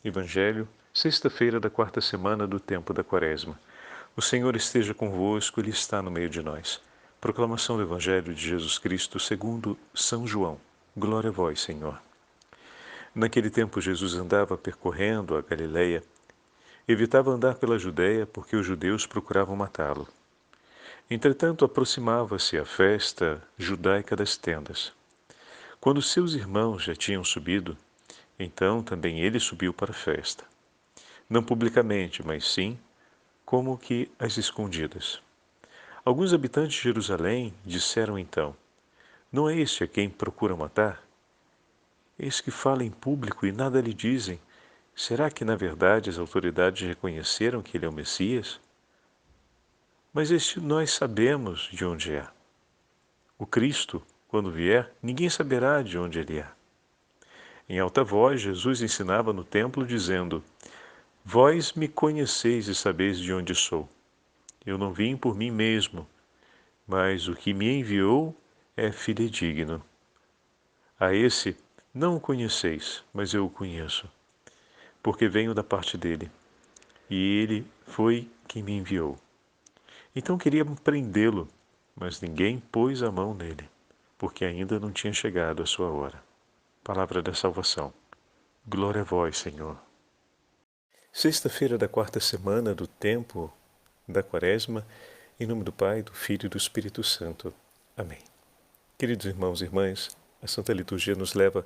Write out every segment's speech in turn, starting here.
Evangelho, sexta-feira da quarta semana do tempo da Quaresma. O Senhor esteja convosco, Ele está no meio de nós. Proclamação do Evangelho de Jesus Cristo segundo São João. Glória a vós, Senhor. Naquele tempo Jesus andava percorrendo a Galileia. Evitava andar pela Judéia porque os judeus procuravam matá-lo. Entretanto, aproximava-se a festa judaica das tendas. Quando seus irmãos já tinham subido, então também ele subiu para a festa. Não publicamente, mas sim como que às escondidas. Alguns habitantes de Jerusalém disseram então: Não é este a quem procura matar? Eis que fala em público e nada lhe dizem. Será que na verdade as autoridades reconheceram que ele é o Messias? Mas este nós sabemos de onde é. O Cristo, quando vier, ninguém saberá de onde ele é. Em alta voz, Jesus ensinava no templo, dizendo: Vós me conheceis e sabeis de onde sou. Eu não vim por mim mesmo, mas o que me enviou é fidedigno. A esse não o conheceis, mas eu o conheço, porque venho da parte dele, e ele foi quem me enviou. Então queria prendê-lo, mas ninguém pôs a mão nele, porque ainda não tinha chegado a sua hora. Palavra da salvação. Glória a vós, Senhor. Sexta-feira da quarta semana do tempo da Quaresma, em nome do Pai, do Filho e do Espírito Santo. Amém. Queridos irmãos e irmãs, a Santa Liturgia nos leva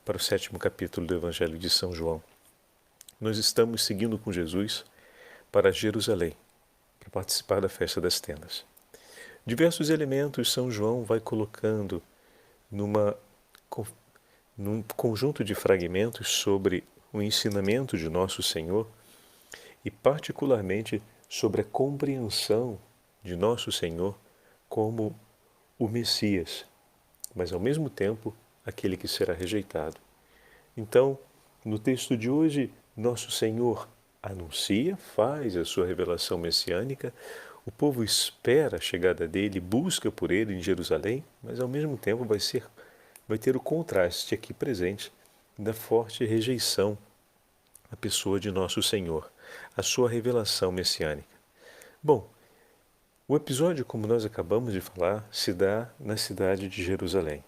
para o 7º capítulo do Evangelho de São João. Nós estamos seguindo com Jesus para Jerusalém, para participar da festa das tendas. Diversos elementos São João vai colocando num conjunto de fragmentos sobre o ensinamento de Nosso Senhor e particularmente sobre a compreensão de Nosso Senhor como o Messias, mas ao mesmo tempo aquele que será rejeitado. Então, no texto de hoje, Nosso Senhor anuncia, faz a sua revelação messiânica, o povo espera a chegada dele, busca por ele em Jerusalém, mas ao mesmo tempo vai ter o contraste aqui presente da forte rejeição à pessoa de Nosso Senhor, a sua revelação messiânica. Bom, o episódio, como nós acabamos de falar, se dá na cidade de Jerusalém.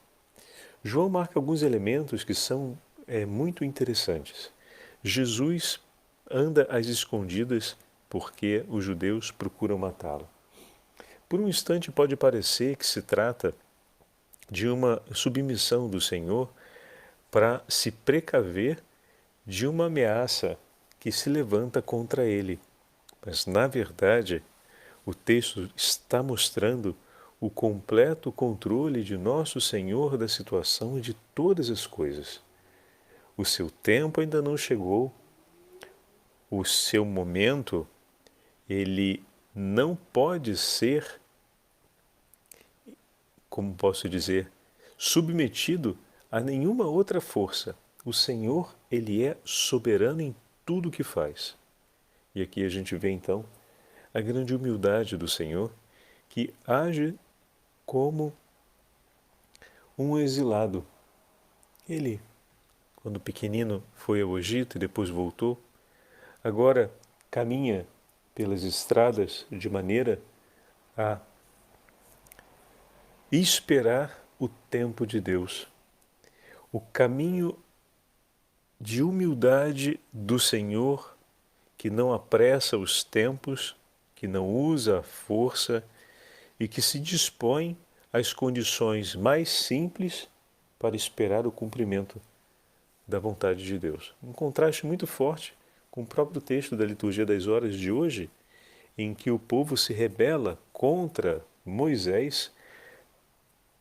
João marca alguns elementos que são muito interessantes. Jesus anda às escondidas porque os judeus procuram matá-lo. Por um instante pode parecer que se trata de uma submissão do Senhor para se precaver de uma ameaça que se levanta contra ele. Mas, na verdade, o texto está mostrando o completo controle de Nosso Senhor da situação e de todas as coisas. O seu tempo ainda não chegou, o seu momento, ele não pode ser, como posso dizer, submetido a nenhuma outra força. O Senhor, ele é soberano em tudo o que faz. E aqui a gente vê então a grande humildade do Senhor, que age como um exilado. Ele, quando pequenino, foi ao Egito e depois voltou, agora caminha pelas estradas de maneira a esperar o tempo de Deus. O caminho de humildade do Senhor, que não apressa os tempos, que não usa a força e que se dispõe às condições mais simples para esperar o cumprimento da vontade de Deus. Um contraste muito forte com o próprio texto da Liturgia das Horas de hoje, em que o povo se rebela contra Moisés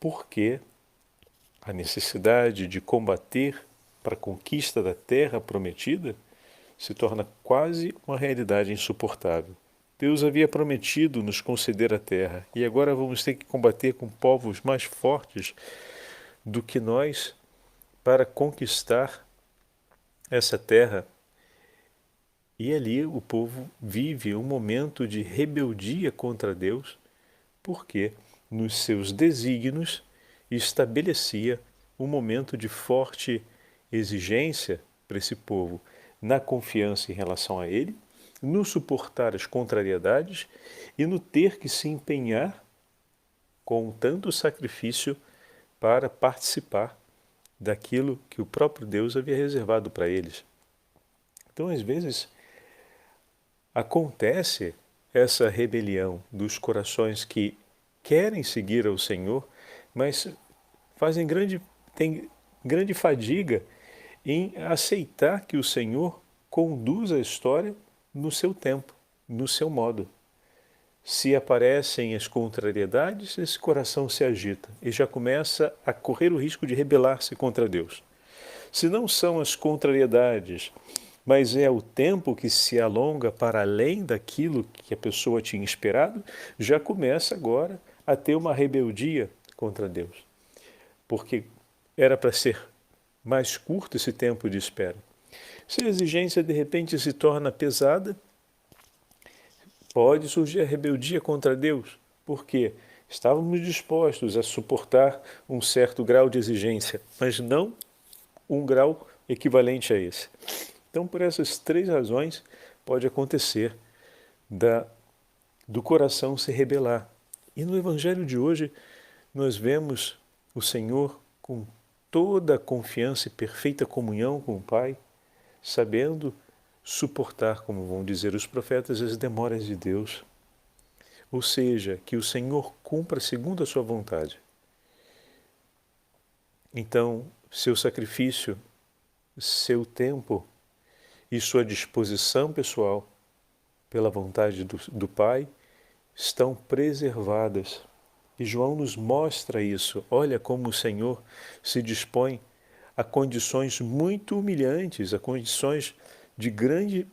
porque a necessidade de combater para a conquista da terra prometida se torna quase uma realidade insuportável. Deus havia prometido nos conceder a terra e agora vamos ter que combater com povos mais fortes do que nós para conquistar essa terra. E ali o povo vive um momento de rebeldia contra Deus, porque nos seus desígnios estabelecia um momento de forte exigência para esse povo, na confiança em relação a Ele, no suportar as contrariedades e no ter que se empenhar com tanto sacrifício para participar daquilo que o próprio Deus havia reservado para eles. Então, às vezes, acontece essa rebelião dos corações que querem seguir ao Senhor, mas têm grande fadiga em aceitar que o Senhor conduz a história no seu tempo, no seu modo. Se aparecem as contrariedades, esse coração se agita e já começa a correr o risco de rebelar-se contra Deus. Se não são as contrariedades, mas é o tempo que se alonga para além daquilo que a pessoa tinha esperado, já começa agora a ter uma rebeldia contra Deus. Porque era para ser mais curto esse tempo de espera. Se a exigência de repente se torna pesada, pode surgir a rebeldia contra Deus, porque estávamos dispostos a suportar um certo grau de exigência, mas não um grau equivalente a esse. Então, por essas três razões, pode acontecer do coração se rebelar. E no Evangelho de hoje, nós vemos o Senhor com toda a confiança e perfeita comunhão com o Pai, sabendo suportar, como vão dizer os profetas, as demoras de Deus. Ou seja, que o Senhor cumpra segundo a sua vontade. Então, seu sacrifício, seu tempo e sua disposição pessoal, pela vontade do Pai, estão preservadas. E João nos mostra isso. Olha como o Senhor se dispõe a condições muito humilhantes, a condições de grande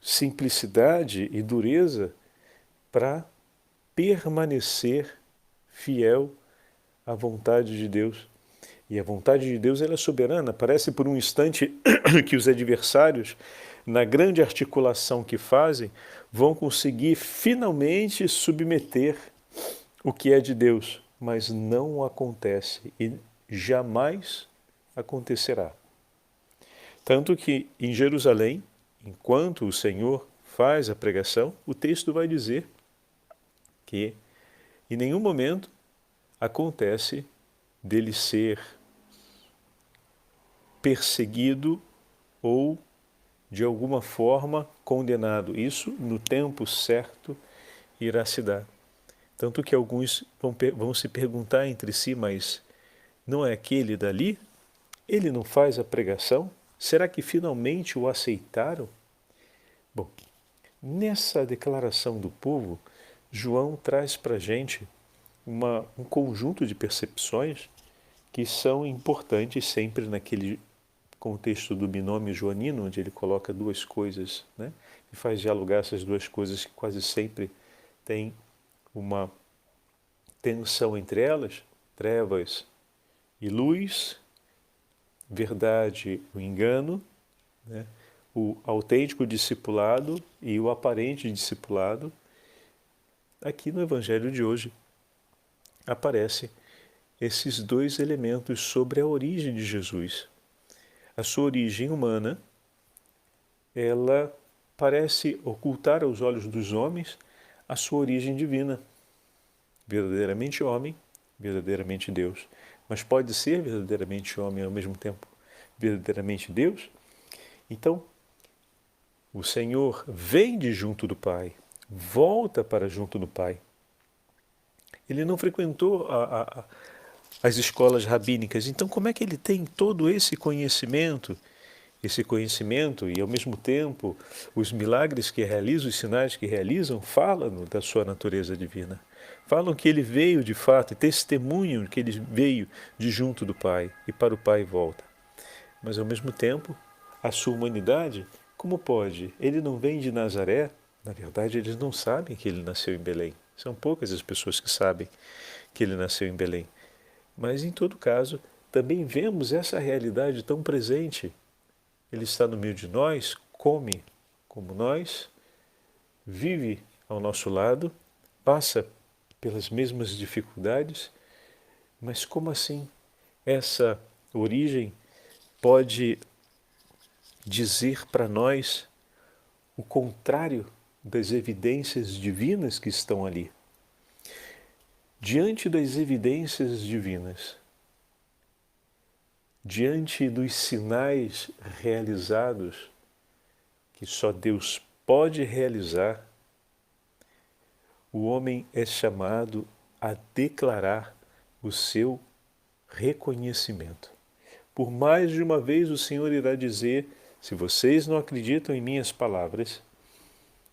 simplicidade e dureza para permanecer fiel à vontade de Deus. E a vontade de Deus ela é soberana. Parece por um instante que os adversários, na grande articulação que fazem, vão conseguir finalmente submeter o que é de Deus. Mas não acontece e jamais acontecerá. Tanto que em Jerusalém, enquanto o Senhor faz a pregação, o texto vai dizer que em nenhum momento acontece dele ser perseguido ou de alguma forma condenado. Isso no tempo certo irá se dar. Tanto que alguns vão se perguntar entre si, mas não é aquele dali? Ele não faz a pregação? Será que finalmente o aceitaram? Bom, nessa declaração do povo, João traz para a gente um conjunto de percepções que são importantes sempre naquele contexto do binômio joanino, onde ele coloca duas coisas, né? E faz dialogar essas duas coisas que quase sempre têm uma tensão entre elas, trevas e luz, verdade e o engano, né? O autêntico discipulado e o aparente discipulado. Aqui no Evangelho de hoje aparecem esses dois elementos sobre a origem de Jesus. A sua origem humana, ela parece ocultar aos olhos dos homens a sua origem divina. Verdadeiramente homem, verdadeiramente Deus. Mas pode ser verdadeiramente homem e ao mesmo tempo verdadeiramente Deus? Então, o Senhor vem de junto do Pai, volta para junto do Pai. Ele não frequentou as escolas rabínicas, então como é que ele tem todo esse conhecimento e ao mesmo tempo os milagres que realiza, os sinais que realizam, falam da sua natureza divina. Falam que ele veio de fato e testemunham que ele veio de junto do Pai e para o Pai volta. Mas ao mesmo tempo, a sua humanidade, como pode? Ele não vem de Nazaré, na verdade eles não sabem que ele nasceu em Belém. São poucas as pessoas que sabem que ele nasceu em Belém. Mas em todo caso, também vemos essa realidade tão presente. Ele está no meio de nós, come como nós, vive ao nosso lado, passa pelas mesmas dificuldades, mas como assim essa origem pode dizer para nós o contrário das evidências divinas que estão ali. Diante das evidências divinas, diante dos sinais realizados, que só Deus pode realizar, o homem é chamado a declarar o seu reconhecimento. Por mais de uma vez o Senhor irá dizer: se vocês não acreditam em minhas palavras,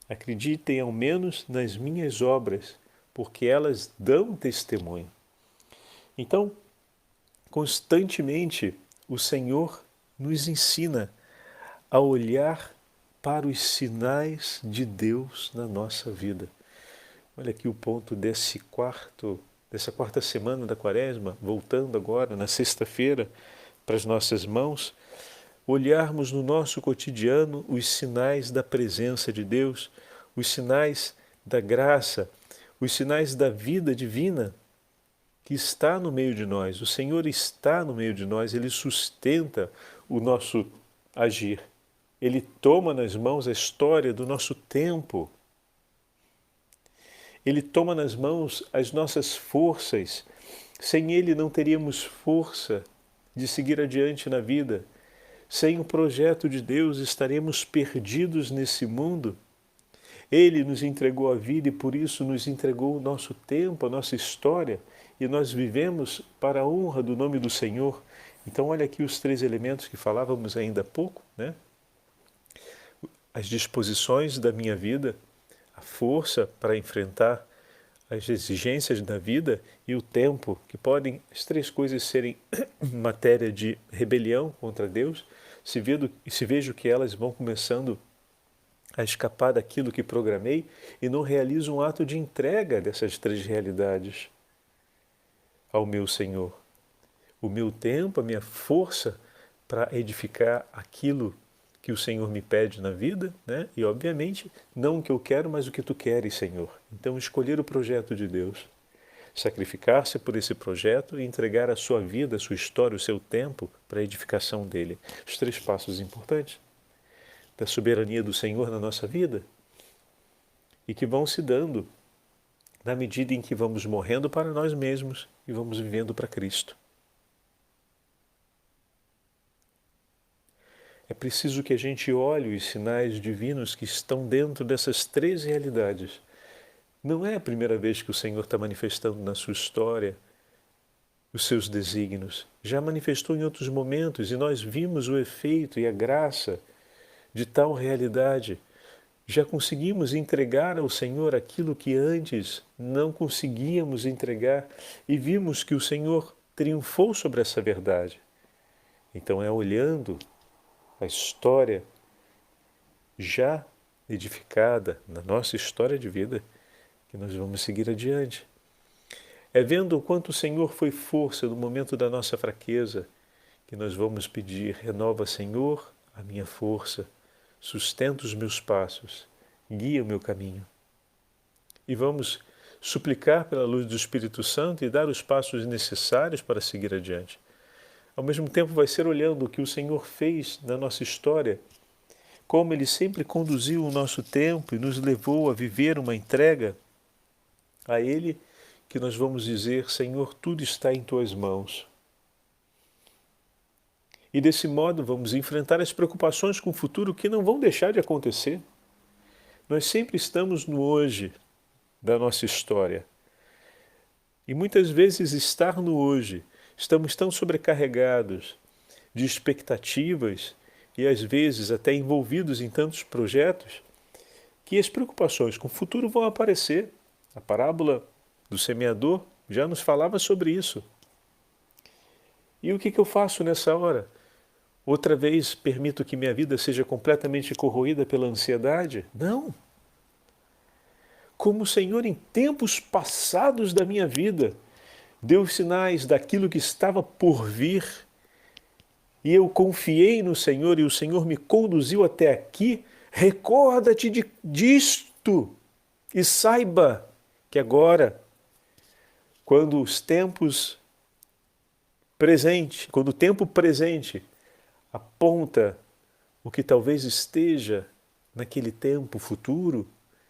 acreditem ao menos nas minhas obras, porque elas dão testemunho. Então, constantemente, o Senhor nos ensina a olhar para os sinais de Deus na nossa vida. Olha aqui o ponto dessa quarta semana da Quaresma, voltando agora na sexta-feira para as nossas mãos, olharmos no nosso cotidiano os sinais da presença de Deus, os sinais da graça, os sinais da vida divina que está no meio de nós. O Senhor está no meio de nós, Ele sustenta o nosso agir. Ele toma nas mãos a história do nosso tempo. Ele toma nas mãos as nossas forças. Sem Ele não teríamos força de seguir adiante na vida. Sem o projeto de Deus estaremos perdidos nesse mundo. Ele nos entregou a vida e por isso nos entregou o nosso tempo, a nossa história, e nós vivemos para a honra do nome do Senhor. Então olha aqui os 3 elementos que falávamos ainda há pouco, né? As disposições da minha vida, a força para enfrentar as exigências da vida e o tempo, que podem as 3 coisas serem matéria de rebelião contra Deus, se vejo que elas vão começando a escapar daquilo que programei e não realizo um ato de entrega dessas 3 realidades ao meu Senhor. O meu tempo, a minha força para edificar aquilo que o Senhor me pede na vida, né? E obviamente não o que eu quero, mas o que tu queres, Senhor. Então escolher o projeto de Deus, sacrificar-se por esse projeto e entregar a sua vida, a sua história, o seu tempo para a edificação dele. Os 3 passos importantes da soberania do Senhor na nossa vida e que vão se dando na medida em que vamos morrendo para nós mesmos e vamos vivendo para Cristo. É preciso que a gente olhe os sinais divinos que estão dentro dessas 3 realidades. Não é a primeira vez que o Senhor está manifestando na sua história os seus desígnios. Já manifestou em outros momentos e nós vimos o efeito e a graça de tal realidade. Já conseguimos entregar ao Senhor aquilo que antes não conseguíamos entregar e vimos que o Senhor triunfou sobre essa verdade. Então é olhando a história já edificada na nossa história de vida que nós vamos seguir adiante. É vendo o quanto o Senhor foi força no momento da nossa fraqueza que nós vamos pedir: renova, Senhor, a minha força, sustenta os meus passos, guia o meu caminho. E vamos suplicar pela luz do Espírito Santo e dar os passos necessários para seguir adiante. Ao mesmo tempo vai ser olhando o que o Senhor fez na nossa história, como Ele sempre conduziu o nosso tempo e nos levou a viver uma entrega a Ele, que nós vamos dizer: Senhor, tudo está em Tuas mãos. E desse modo vamos enfrentar as preocupações com o futuro que não vão deixar de acontecer. Nós sempre estamos no hoje da nossa história. E muitas vezes estar no hoje, estamos tão sobrecarregados de expectativas e às vezes até envolvidos em tantos projetos que as preocupações com o futuro vão aparecer. A parábola do semeador já nos falava sobre isso. E o que eu faço nessa hora? Outra vez permito que minha vida seja completamente corroída pela ansiedade? Não! Como o Senhor em tempos passados da minha vida deu sinais daquilo que estava por vir, e eu confiei no Senhor e o Senhor me conduziu até aqui, recorda-te disto e saiba que agora, quando o tempo presente aponta o que talvez esteja naquele tempo futuro,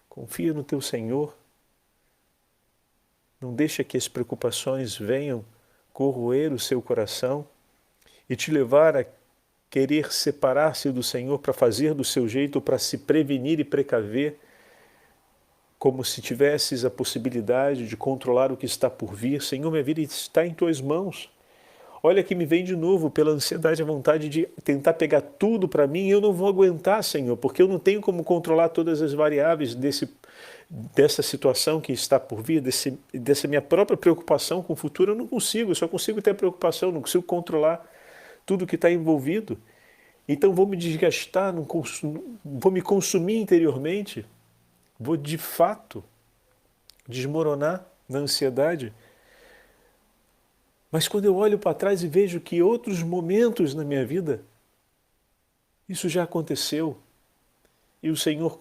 confia no teu Senhor. Não deixa que as preocupações venham corroer o seu coração e te levar a querer separar-se do Senhor para fazer do seu jeito, para se prevenir e precaver, como se tivesses a possibilidade de controlar o que está por vir. Senhor, minha vida está em tuas mãos. Olha que me vem de novo pela ansiedade, a vontade de tentar pegar tudo para mim. Eu não vou aguentar, Senhor, porque eu não tenho como controlar todas as variáveis dessa situação que está por vir, dessa minha própria preocupação com o futuro. Eu não consigo, eu só consigo ter preocupação, não consigo controlar tudo que está envolvido. Então vou me desgastar, vou me consumir interiormente, vou de fato desmoronar na ansiedade. Mas quando eu olho para trás e vejo que outros momentos na minha vida, isso já aconteceu, e o Senhor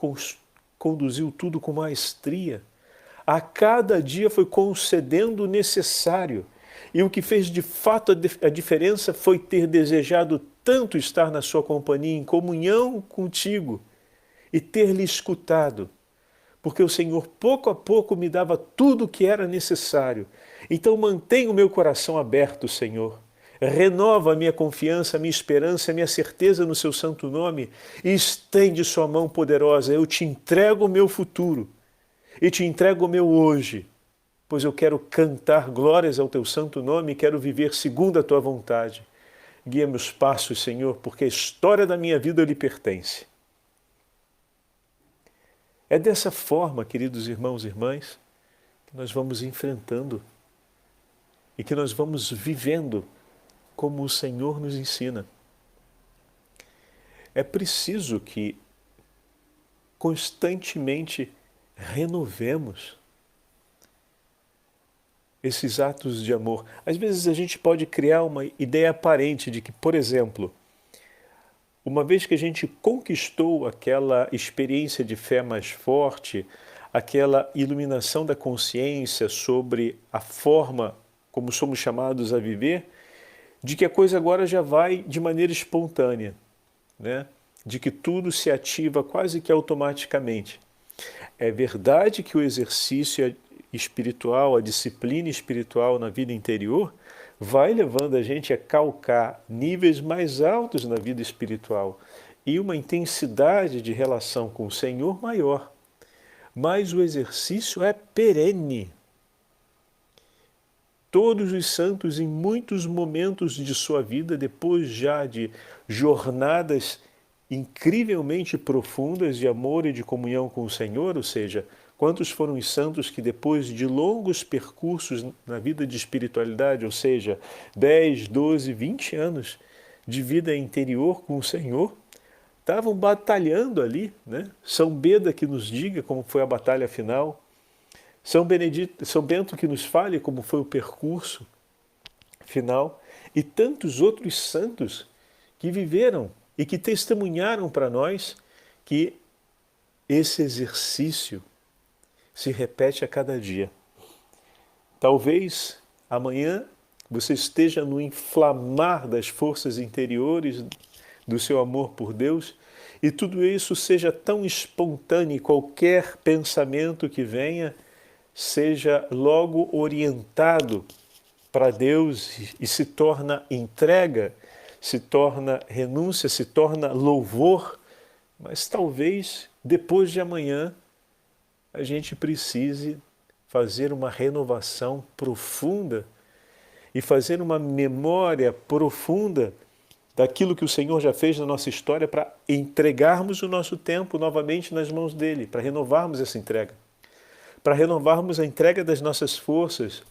conduziu tudo com maestria, a cada dia foi concedendo o necessário, e o que fez de fato a diferença foi ter desejado tanto estar na sua companhia, em comunhão contigo, e ter lhe escutado, porque o Senhor pouco a pouco me dava tudo o que era necessário. Então mantenha o meu coração aberto, Senhor. Renova a minha confiança, a minha esperança, a minha certeza no seu santo nome e estende sua mão poderosa. Eu te entrego o meu futuro e te entrego o meu hoje, pois eu quero cantar glórias ao teu santo nome e quero viver segundo a tua vontade. Guia meus passos, Senhor, porque a história da minha vida lhe pertence. É dessa forma, queridos irmãos e irmãs, que nós vamos enfrentando e que nós vamos vivendo como o Senhor nos ensina. É preciso que constantemente renovemos esses atos de amor. Às vezes a gente pode criar uma ideia aparente de que, por exemplo, uma vez que a gente conquistou aquela experiência de fé mais forte, aquela iluminação da consciência sobre a forma como somos chamados a viver, de que a coisa agora já vai de maneira espontânea, né? De que tudo se ativa quase que automaticamente. É verdade que o exercício espiritual, a disciplina espiritual na vida interior, vai levando a gente a calcar níveis mais altos na vida espiritual e uma intensidade de relação com o Senhor maior. Mas o exercício é perene. Todos os santos, em muitos momentos de sua vida, depois já de jornadas incrivelmente profundas de amor e de comunhão com o Senhor, ou seja, quantos foram os santos que depois de longos percursos na vida de espiritualidade, ou seja, 10, 12, 20 anos de vida interior com o Senhor, estavam batalhando ali, né? São Beda que nos diga como foi a batalha final, São Bento que nos fale como foi o percurso final, e tantos outros santos que viveram e que testemunharam para nós que esse exercício se repete a cada dia. Talvez amanhã você esteja no inflamar das forças interiores do seu amor por Deus e tudo isso seja tão espontâneo, e qualquer pensamento que venha seja logo orientado para Deus e se torna entrega, se torna renúncia, se torna louvor, mas talvez depois de amanhã a gente precise fazer uma renovação profunda e fazer uma memória profunda daquilo que o Senhor já fez na nossa história para entregarmos o nosso tempo novamente nas mãos dele, para renovarmos essa entrega, para renovarmos a entrega das nossas forças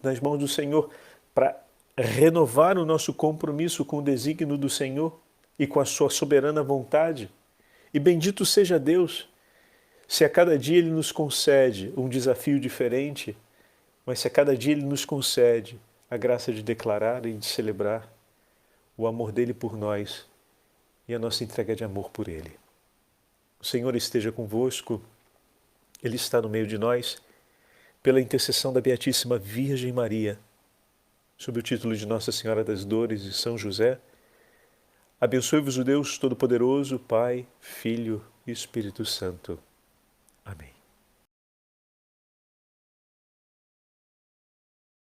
nas mãos do Senhor, para renovar o nosso compromisso com o desígnio do Senhor e com a sua soberana vontade. E bendito seja Deus, se a cada dia Ele nos concede um desafio diferente, mas se a cada dia Ele nos concede a graça de declarar e de celebrar o amor dEle por nós e a nossa entrega de amor por Ele. O Senhor esteja convosco, Ele está no meio de nós, pela intercessão da Beatíssima Virgem Maria, sob o título de Nossa Senhora das Dores e São José, Abençoe-vos o Deus Todo-Poderoso, Pai, Filho e Espírito Santo.